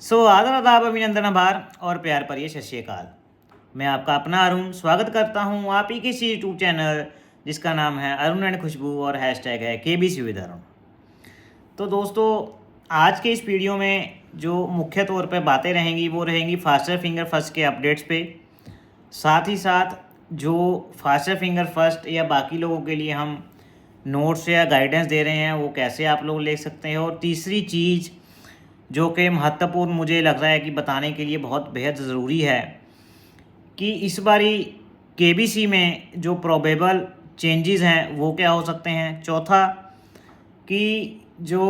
आदर आदाब अभिनंदन आभार और प्यार पर ये सत श्री अकाल। मैं आपका अपना अरुण स्वागत करता हूँ आप ही किसी यूट्यूब चैनल जिसका नाम है अरुण एंड खुशबू और हैशटैग है KBC विद अरुण। तो दोस्तों, आज के इस वीडियो में जो मुख्य तौर पे बातें रहेंगी वो रहेंगी फास्टर फिंगर फर्स्ट के अपडेट्स पे। साथ ही साथ जो फास्टर फिंगर फर्स्ट या बाकी लोगों के लिए हम नोट्स या गाइडेंस दे रहे हैं वो कैसे आप लोग ले सकते हैं। और तीसरी चीज़ जो कि महत्वपूर्ण मुझे लग रहा है कि बताने के लिए बहुत बेहद ज़रूरी है कि इस बारी KBC में जो प्रोबेबल चेंजेस हैं वो क्या हो सकते हैं। चौथा कि जो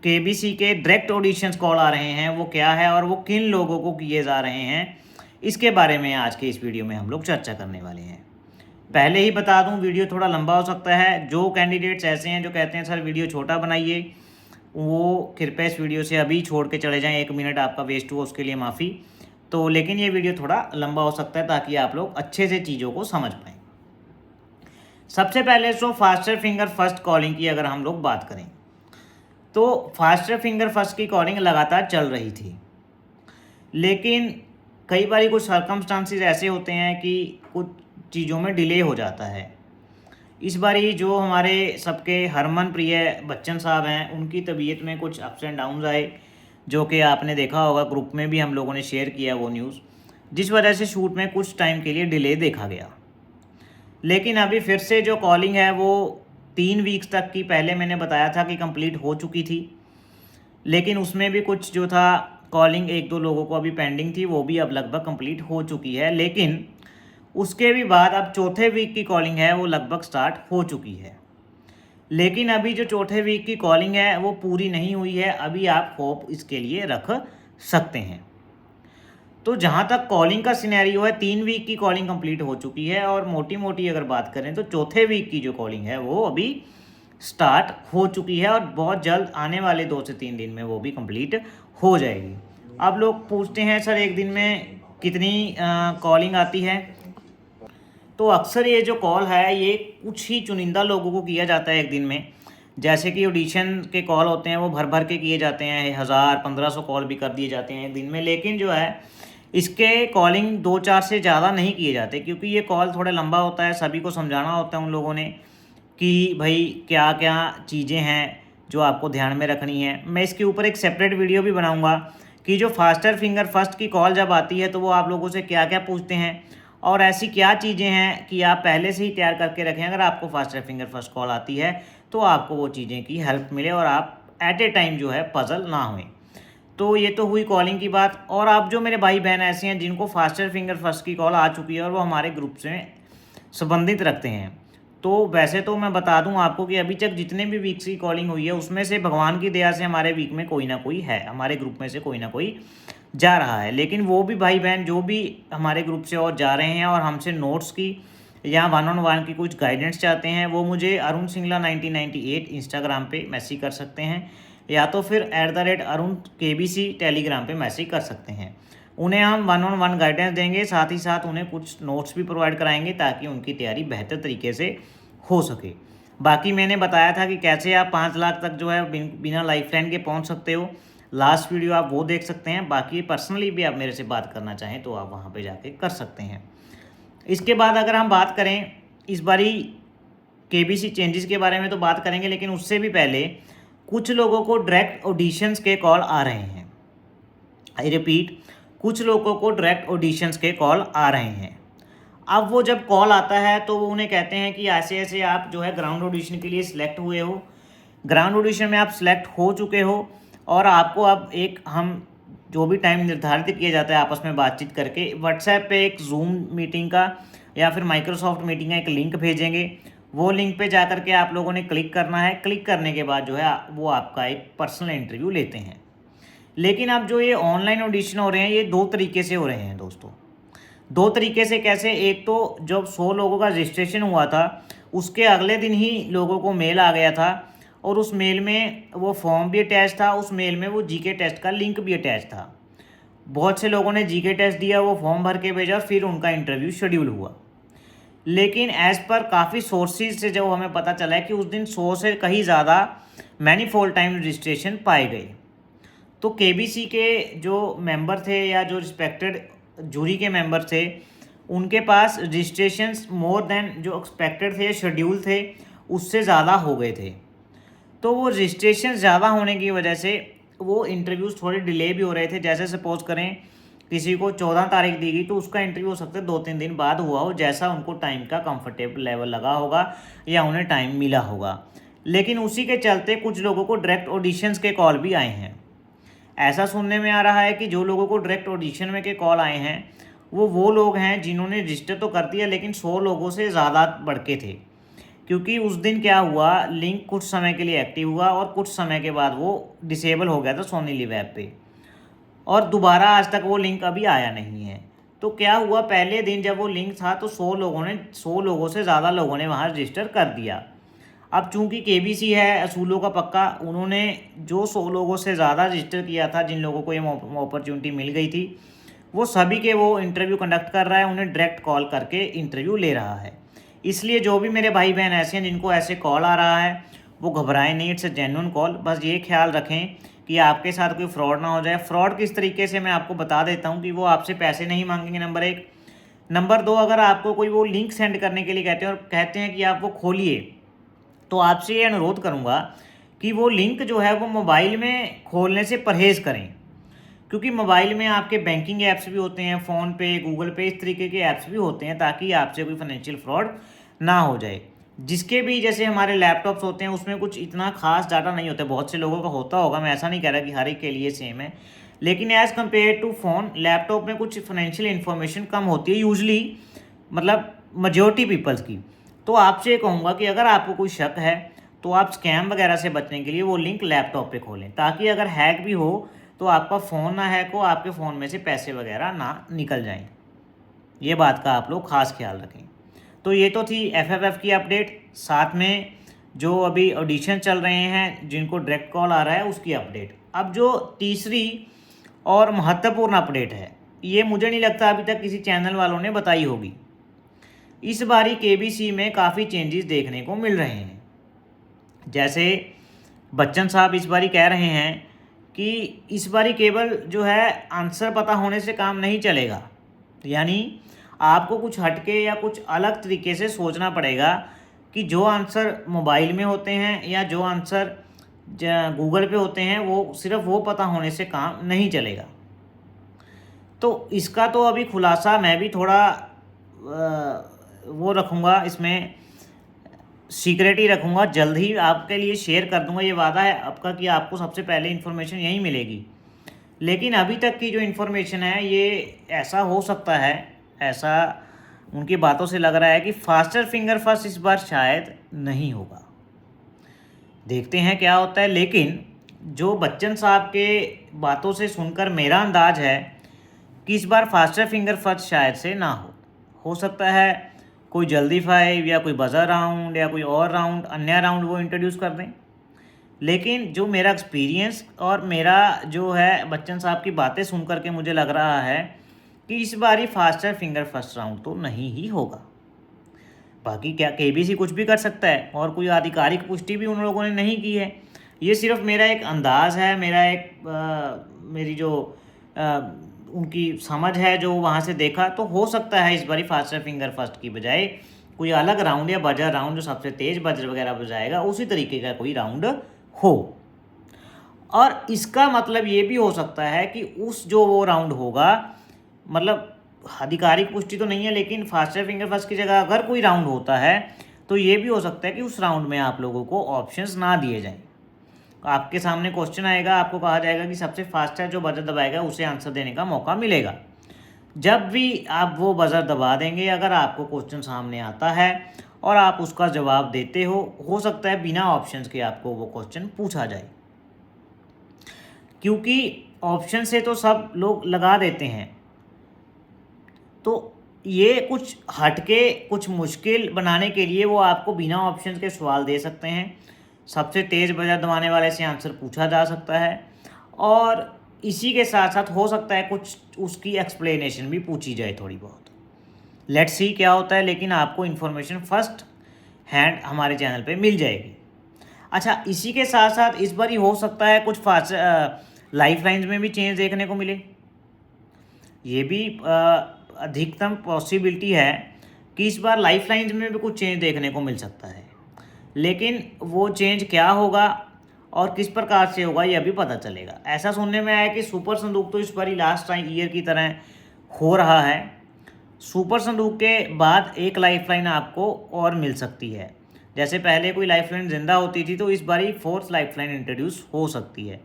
KBC के डायरेक्ट ऑडिशंस कॉल आ रहे हैं वो क्या है और वो किन लोगों को किए जा रहे हैं, इसके बारे में आज के इस वीडियो में हम लोग चर्चा करने वाले हैं। पहले ही बता दूं, वीडियो थोड़ा लंबा हो सकता है। जो कैंडिडेट्स ऐसे हैं जो कहते हैं सर वीडियो छोटा बनाइए, वो कृपया इस वीडियो से अभी छोड़ के चले जाएं। 1 मिनट आपका वेस्ट हुआ उसके लिए माफ़ी। तो लेकिन ये वीडियो थोड़ा लंबा हो सकता है ताकि आप लोग अच्छे से चीज़ों को समझ पाएँ। सबसे पहले तो फास्टर फिंगर फर्स्ट कॉलिंग की अगर हम लोग बात करें तो फास्टर फिंगर फर्स्ट की कॉलिंग लगातार चल रही थी, लेकिन कई बार कुछ सर्कमस्टांसिस ऐसे होते हैं कि कुछ चीज़ों में डिले हो जाता है। इस बारी जो हमारे सबके हरमन प्रिय बच्चन साहब हैं उनकी तबीयत में कुछ अप्स एंड डाउन्स आए, जो कि आपने देखा होगा, ग्रुप में भी हम लोगों ने शेयर किया वो न्यूज़, जिस वजह से शूट में कुछ टाइम के लिए डिले देखा गया। लेकिन अभी फिर से जो कॉलिंग है वो 3 वीक्स तक की पहले मैंने बताया था कि कंप्लीट हो चुकी थी, लेकिन उसमें भी कुछ जो था कॉलिंग 1-2 लोगों को अभी पेंडिंग थी, वो भी अब लगभग कंप्लीट हो चुकी है। लेकिन उसके भी बाद अब चौथे वीक की कॉलिंग है वो लगभग स्टार्ट हो चुकी है। लेकिन अभी जो चौथे वीक की कॉलिंग है वो पूरी नहीं हुई है, अभी आप होप इसके लिए रख सकते हैं। तो जहाँ तक कॉलिंग का सिनेरियो है, 3 वीक की कॉलिंग कंप्लीट हो चुकी है और मोटी मोटी अगर बात करें तो चौथे वीक की जो कॉलिंग है वो अभी स्टार्ट हो चुकी है और बहुत जल्द आने वाले 2 से 3 दिन में वो भी कंप्लीट हो जाएगी। अब लोग पूछते हैं सर एक दिन में कितनी कॉलिंग आती है। तो अक्सर ये जो कॉल है ये कुछ ही चुनिंदा लोगों को किया जाता है एक दिन में। जैसे कि ऑडिशन के कॉल होते हैं वो भर भर के किए जाते हैं, 1000-1500 कॉल भी कर दिए जाते हैं एक दिन में। लेकिन जो है इसके कॉलिंग 2-4 से ज़्यादा नहीं किए जाते, क्योंकि ये कॉल थोड़ा लंबा होता है। सभी को समझाना होता है उन लोगों ने कि भाई क्या क्या चीज़ें हैं जो आपको ध्यान में रखनी है। मैं इसके ऊपर एक सेपरेट वीडियो भी बनाऊँगा कि जो फास्टर फिंगर फर्स्ट की कॉल जब आती है तो वो आप लोगों से क्या क्या पूछते हैं और ऐसी क्या चीज़ें हैं कि आप पहले से ही तैयार करके रखें। अगर आपको फास्टर फिंगर फर्स्ट कॉल आती है तो आपको वो चीज़ें की हेल्प मिले और आप एट ए टाइम जो है पजल ना हों। तो ये तो हुई कॉलिंग की बात। और आप जो मेरे भाई बहन ऐसे हैं जिनको फास्टर फिंगर फर्स्ट की कॉल आ चुकी है और वो हमारे ग्रुप से संबंधित रखते हैं, तो वैसे तो मैं बता दूं आपको कि अभी तक जितने भी वीक्स की कॉलिंग हुई है उसमें से भगवान की दया से हमारे वीक में कोई ना कोई है, हमारे ग्रुप में से कोई ना कोई जा रहा है। लेकिन वो भी भाई बहन जो भी हमारे ग्रुप से और जा रहे हैं और हमसे नोट्स की या 1-on-1 की कुछ गाइडेंस चाहते हैं, वो मुझे अरुण सिंगला 1998 इंस्टाग्राम पे मैसेज कर सकते हैं या तो फिर @अरुण KBC टेलीग्राम पे मैसेज कर सकते हैं। उन्हें हम 1-on-1 गाइडेंस देंगे, साथ ही साथ उन्हें कुछ नोट्स भी प्रोवाइड कराएंगे ताकि उनकी तैयारी बेहतर तरीके से हो सके। बाकी मैंने बताया था कि कैसे आप 5 लाख तक जो है बिना लाइफलाइन के पहुंच सकते हो। लास्ट वीडियो आप वो देख सकते हैं। बाकी पर्सनली भी आप मेरे से बात करना चाहें तो आप वहां पे जाके कर सकते हैं। इसके बाद अगर हम बात करें इस बारी KBC चेंजेस के बारे में तो बात करेंगे, लेकिन उससे भी पहले कुछ लोगों को डायरेक्ट ऑडिशंस के कॉल आ रहे हैं। आई रिपीट, कुछ लोगों को डायरेक्ट ऑडिशंस के कॉल आ रहे हैं। अब वो जब कॉल आता है तो वो उन्हें कहते हैं कि ऐसे ऐसे आप जो है ग्राउंड ऑडिशन के लिए सिलेक्ट हुए हो, ग्राउंड ऑडिशन में आप सिलेक्ट हो चुके हो और आपको अब एक हम जो भी टाइम निर्धारित किया जाता है आपस में बातचीत करके व्हाट्सएप पे एक जूम मीटिंग का या फिर माइक्रोसॉफ्ट मीटिंग का एक लिंक भेजेंगे। वो लिंक पे जा कर के आप लोगों ने क्लिक करना है। क्लिक करने के बाद जो है वो आपका एक पर्सनल इंटरव्यू लेते हैं। लेकिन अब जो ये ऑनलाइन ऑडिशन हो रहे हैं ये 2 तरीके से हो रहे हैं दोस्तों। 2 तरीके से कैसे? एक तो जब 100 लोगों का रजिस्ट्रेशन हुआ था उसके अगले दिन ही लोगों को मेल आ गया था और उस मेल में वो फॉर्म भी अटैच था, उस मेल में वो जीके टेस्ट का लिंक भी अटैच था। बहुत से लोगों ने जीके टेस्ट दिया, वो फॉर्म भर के भेजा, फिर उनका इंटरव्यू शेड्यूल हुआ। लेकिन एज़ पर काफ़ी सोर्सेज से जो हमें पता चला है कि उस दिन 100 से कहीं ज़्यादा मैनीफोल्ड टाइम रजिस्ट्रेशन पाए गए। तो केबीसी के जो मेंबर थे या जो रिस्पेक्टेड जूरी के मेंबर थे, उनके पास रजिस्ट्रेशंस मोर देन जो एक्सपेक्टेड थे, शेड्यूल थे, उससे ज़्यादा हो गए थे। तो वो रजिस्ट्रेशन ज़्यादा होने की वजह से वो इंटरव्यूज़ थोड़े डिले भी हो रहे थे। जैसे सपोज़ करें किसी को 14 तारीख दी गई तो उसका इंटरव्यू हो सकता है 2-3 दिन बाद हुआ हो, जैसा उनको टाइम का कंफर्टेबल लेवल लगा होगा या उन्हें टाइम मिला होगा। लेकिन उसी के चलते कुछ लोगों को डायरेक्ट ऑडिशंस के कॉल भी आए हैं। ऐसा सुनने में आ रहा है कि जो लोगों को डायरेक्ट ऑडिशन में के कॉल आए हैं वो लोग हैं जिन्होंने रजिस्टर तो कर दिया लेकिन 100 लोगों से ज़्यादा बढ़ के थे। क्योंकि उस दिन क्या हुआ, लिंक कुछ समय के लिए एक्टिव हुआ और कुछ समय के बाद वो डिसेबल हो गया था सोनी लिव ऐप पे, और दोबारा आज तक वो लिंक अभी आया नहीं है। तो क्या हुआ, पहले दिन जब वो लिंक था तो 100 लोगों से ज़्यादा लोगों ने वहाँ रजिस्टर कर दिया। अब चूंकि केबीसी है असूलों का पक्का, उन्होंने जो 100 लोगों से ज़्यादा रजिस्टर किया था, जिन लोगों को ये अपॉर्चुनिटी मिल गई थी, वो सभी के वो इंटरव्यू कंडक्ट कर रहा है, उन्हें डायरेक्ट कॉल करके इंटरव्यू ले रहा है। इसलिए जो भी मेरे भाई बहन ऐसे हैं जिनको ऐसे कॉल आ रहा है, वो घबराएं नहीं, इट्स अ जेन्युइन कॉल। बस ये ख्याल रखें कि आपके साथ कोई फ्रॉड ना हो जाए। फ्रॉड किस तरीके से, मैं आपको बता देता हूँ कि वो आपसे पैसे नहीं मांगेंगे, नंबर 1। नंबर 2, अगर आपको कोई वो लिंक सेंड करने के लिए कहते हैं और कहते हैं कि आप वो खोलिए, तो आपसे ये अनुरोध करूँगा कि वो लिंक जो है वो मोबाइल में खोलने से परहेज़ करें। क्योंकि मोबाइल में आपके बैंकिंग ऐप्स भी होते हैं, फ़ोन पे, गूगल पे, इस तरीके के ऐप्स भी होते हैं, ताकि आपसे कोई फाइनेंशियल फ्रॉड ना हो जाए। जिसके भी जैसे हमारे लैपटॉप्स होते हैं उसमें कुछ इतना खास डाटा नहीं होता, बहुत से लोगों का होता होगा, मैं ऐसा नहीं कह रहा कि हर एक के लिए सेम है, लेकिन as compare to phone, laptop में कुछ फाइनेंशियल इन्फॉर्मेशन कम होती है यूजली, मतलब मेजॉरिटी पीपल्स की। तो आपसे ये कहूँगा कि अगर आपको कोई शक है तो आप स्कैम वगैरह से बचने के लिए वो लिंक लैपटॉप पे खोलें, ताकि अगर हैक भी हो तो आपका फ़ोन ना हैक हो, आपके फ़ोन में से पैसे वगैरह ना निकल जाएं। ये बात का आप लोग खास ख्याल रखें। तो ये तो थी एफएफएफ की अपडेट, साथ में जो अभी ऑडिशन चल रहे हैं जिनको डायरेक्ट कॉल आ रहा है उसकी अपडेट। अब जो तीसरी और महत्वपूर्ण अपडेट है, ये मुझे नहीं लगता अभी तक किसी चैनल वालों ने बताई होगी। इस बारी केबीसी में काफ़ी चेंजेस देखने को मिल रहे हैं। जैसे बच्चन साहब इस बारी कह रहे हैं कि इस बारी केवल जो है आंसर पता होने से काम नहीं चलेगा, यानी आपको कुछ हटके या कुछ अलग तरीके से सोचना पड़ेगा कि जो आंसर मोबाइल में होते हैं या जो आंसर गूगल पे होते हैं वो सिर्फ वो पता होने से काम नहीं चलेगा। तो इसका तो अभी खुलासा मैं भी थोड़ा वो रखूँगा, इसमें सीक्रेट ही रखूँगा, जल्द ही आपके लिए शेयर कर दूँगा। ये वादा है आपका कि आपको सबसे पहले इन्फॉर्मेशन यही मिलेगी। लेकिन अभी तक की जो इन्फॉर्मेशन है ये ऐसा हो सकता है, ऐसा उनकी बातों से लग रहा है कि फास्टर फिंगर फर्स्ट इस बार शायद नहीं होगा। देखते हैं क्या होता है। लेकिन जो बच्चन साहब के बातों से सुनकर मेरा अंदाज है कि इस बार फास्टर फिंगर फर्स्ट शायद से ना हो सकता है कोई जल्दी 5 या कोई बजर राउंड या कोई और राउंड, अन्य राउंड वो इंट्रोड्यूस कर दें। लेकिन जो मेरा एक्सपीरियंस और मेरा जो है बच्चन साहब की बातें सुन कर के मुझे लग रहा है कि इस बार ही फास्टर फिंगर फर्स्ट राउंड तो नहीं ही होगा। बाकी क्या केबीसी कुछ भी कर सकता है और कोई आधिकारिक पुष्टि भी उन लोगों ने नहीं की है। ये सिर्फ मेरा एक अंदाज़ है, मेरा एक मेरी जो उनकी समझ है जो वहाँ से देखा, तो हो सकता है इस बारी फास्टर फिंगर फर्स्ट की बजाय कोई अलग राउंड या बजर राउंड, जो सबसे तेज़ बजर वगैरह बजाएगा उसी तरीके का कोई राउंड हो। और इसका मतलब ये भी हो सकता है कि उस जो वो राउंड होगा, मतलब आधिकारिक पुष्टि तो नहीं है, लेकिन फास्टर फिंगर फर्स्ट की जगह अगर कोई राउंड होता है तो ये भी हो सकता है कि उस राउंड में आप लोगों को ऑप्शंस ना दिए जाएं। आपके सामने क्वेश्चन आएगा, आपको कहा जाएगा कि सबसे फास्टर जो बजर दबाएगा उसे आंसर देने का मौका मिलेगा। जब भी आप वो बजर दबा देंगे, अगर आपको क्वेश्चन सामने आता है और आप उसका जवाब देते हो सकता है बिना ऑप्शंस के आपको वो क्वेश्चन पूछा जाए, क्योंकि ऑप्शन से तो सब लोग लगा देते हैं। तो ये कुछ हटके, कुछ मुश्किल बनाने के लिए वो आपको बिना ऑप्शन के सवाल दे सकते हैं। सबसे तेज़ बजर दबाने वाले से आंसर पूछा जा सकता है और इसी के साथ साथ हो सकता है कुछ उसकी एक्सप्लेनेशन भी पूछी जाए थोड़ी बहुत। लेट्स सी क्या होता है, लेकिन आपको इन्फॉर्मेशन फर्स्ट हैंड हमारे चैनल पे मिल जाएगी। अच्छा, इसी के साथ साथ इस बार ही हो सकता है कुछ लाइफ लाइन्स में भी चेंज देखने को मिले। ये भी अधिकतम पॉसिबिलिटी है कि इस बार लाइफ लाइन्स में भी कुछ चेंज देखने को मिल सकता है, लेकिन वो चेंज क्या होगा और किस प्रकार से होगा ये अभी पता चलेगा। ऐसा सुनने में आया कि सुपर संदूक तो इस बार ही लास्ट ईयर की तरह हो रहा है। सुपर संदूक के बाद एक लाइफलाइन आपको और मिल सकती है। जैसे पहले कोई लाइफलाइन जिंदा होती थी, तो इस बार ही फोर्थ लाइफलाइन इंट्रोड्यूस हो सकती है,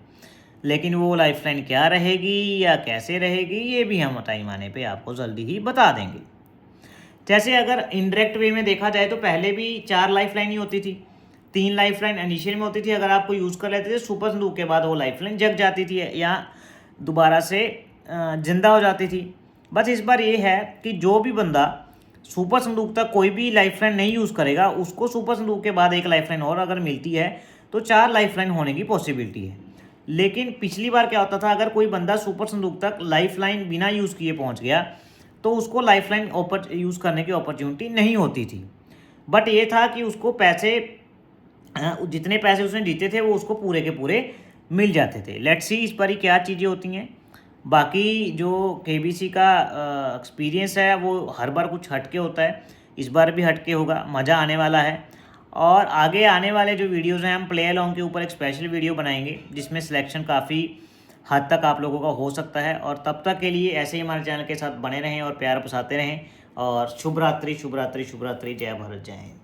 लेकिन वो लाइफलाइन क्या रहेगी या कैसे रहेगी ये भी हम टाइम आने पे आपको जल्दी ही बता देंगे। जैसे अगर इनडायरेक्ट वे में देखा जाए तो पहले भी 4 लाइफलाइन ही होती थी। 3 लाइफलाइन इनिशियल में होती थी, अगर आपको यूज़ कर लेते थे सुपर संदूक के बाद वो लाइफलाइन जग जाती थी या दोबारा से जिंदा हो जाती थी। बस इस बार ये है कि जो भी बंदा सुपर संदूक तक कोई भी लाइफलाइन नहीं यूज़ करेगा, उसको सुपर संदूक के बाद एक लाइफलाइन और अगर मिलती है तो 4 लाइफलाइन होने की पॉसिबिलिटी है। लेकिन पिछली बार क्या होता था, अगर कोई बंदा सुपर संदूक तक लाइफलाइन बिना यूज़ किए पहुंच गया तो उसको लाइफलाइन यूज़ करने की अपॉर्चुनिटी नहीं होती थी। बट ये था कि उसको पैसे, जितने पैसे उसने जीते थे वो उसको पूरे के पूरे मिल जाते थे। लेट्स सी इस पर ही क्या चीज़ें होती हैं। बाकी जो केबीसी का एक्सपीरियंस है वो हर बार कुछ हटके होता है, इस बार भी हटके होगा, मज़ा आने वाला है। और आगे आने वाले जो वीडियोज़ हैं, हम प्ले अलॉन्ग के ऊपर एक स्पेशल वीडियो बनाएंगे जिसमें सिलेक्शन काफ़ी हद तक आप लोगों का हो सकता है। और तब तक के लिए ऐसे ही हमारे चैनल के साथ बने रहें और प्यार पसाते रहें। और शुभ रात्रि, शुभ रात्रि, शुभ रात्रि। जय भारत, जय हिंद।